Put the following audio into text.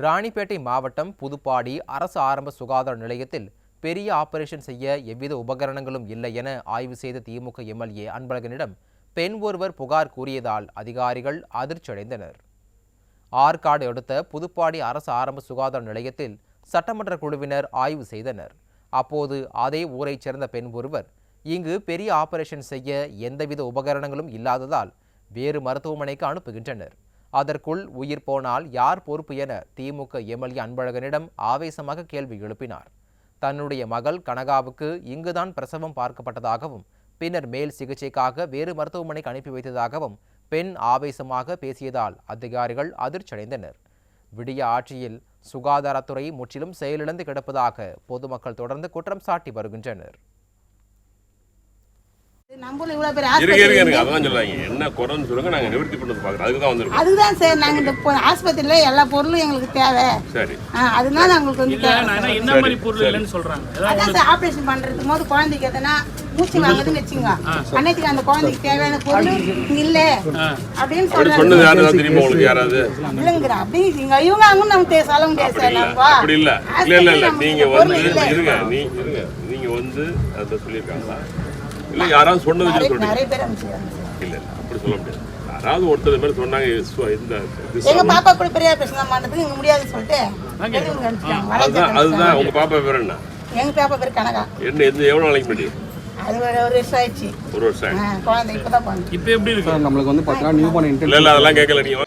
ராணிப்பேட்டை மாவட்டம் புதுப்பாடி அரசு ஆரம்ப சுகாதார நிலையத்தில் பெரிய ஆபரேஷன் செய்ய எவ்வித உபகரணங்களும் இல்லை என ஆய்வு செய்த திமுக எம்எல்ஏ அன்பழகனிடம் பெண் ஒருவர் புகார் கூறியதால் அதிகாரிகள் அதிர்ச்சியடைந்தனர். ஆற்காடு அடுத்த புதுப்பாடி அரசு ஆரம்ப சுகாதார நிலையத்தில் சட்டமன்ற குழுவினர் ஆய்வு செய்தனர். அப்போது அதே ஊரைச் சேர்ந்த பெண் ஒருவர், இங்கு பெரிய ஆபரேஷன் செய்ய எந்தவித உபகரணங்களும் இல்லாததால் வேறு மருத்துவமனைக்கு அனுப்புகின்றனர். அதற்குள் உயிர் போனால் யார் பொறுப்பு என திமுக எம்எல்ஏ அன்பழகனிடம் ஆவேசமாக கேள்வி எழுப்பினார். தன்னுடைய மகள் கனகாவுக்கு இங்குதான் பிரசவம் பார்க்கப்பட்டதாகவும் பின்னர் மேல் சிகிச்சைக்காக வேறு மருத்துவமனைக்கு அனுப்பி வைத்ததாகவும் பெண் ஆவேசமாக பேசியதால் அதிகாரிகள் அதிர்ச்சியடைந்தனர். விடிய ஆட்சியில் சுகாதாரத்துறை முற்றிலும் செயலிழந்து கிடப்பதாக பொதுமக்கள் தொடர்ந்து குற்றம் சாட்டி வருகின்றனர். அதுதான் சார், நாங்க இந்த ஆஸ்பத்திரியில எல்லா பொருளும் எங்களுக்கு தேவை. அதனால அவங்களுக்கு வந்து ஆபரேஷன் பண்றதுக்கு போது குழந்தைக்கு எதனா மூச்சு வாங்குதுன்னு வச்சுங்க, அன்னைக்கு அந்த குழந்தைக்கு தேவையான பொருள் இல்ல அப்படின்னு சொல்றாங்க. இல்லைங்கிற அப்படி இவங்க அங்க நமக்கு சொல்ல முடியாது சார். இல்ல யாராவது சொன்னது நிறைய பேர் இல்ல அப்படி சொல்ல முடியாது. யாராவது ஒருத்தர் மாதிரி சொன்னாங்க, எங்க பாப்பா கூட பெரிய பிரச்சனை பண்றதுக்கு இங்க முடியாதுன்னு சொல்லிட்டு அதுதான். உங்க பாப்பா பேர் என்ன? எங்க பாப்பா பேர் கனகா. என்ன எவ்வளவு நாளைக்கு முன்னாடி? அது ஒரு வருஷம் ஆயிடுச்சு. ஒரு வருஷம் குழந்தை இப்பதான் பண்ணு. இப்ப எப்படி இருக்கு? நம்மளுக்கு வந்து பாத்தீங்கன்னா நியூ பார்ன் இல்ல அதெல்லாம் கேட்கல நீங்க.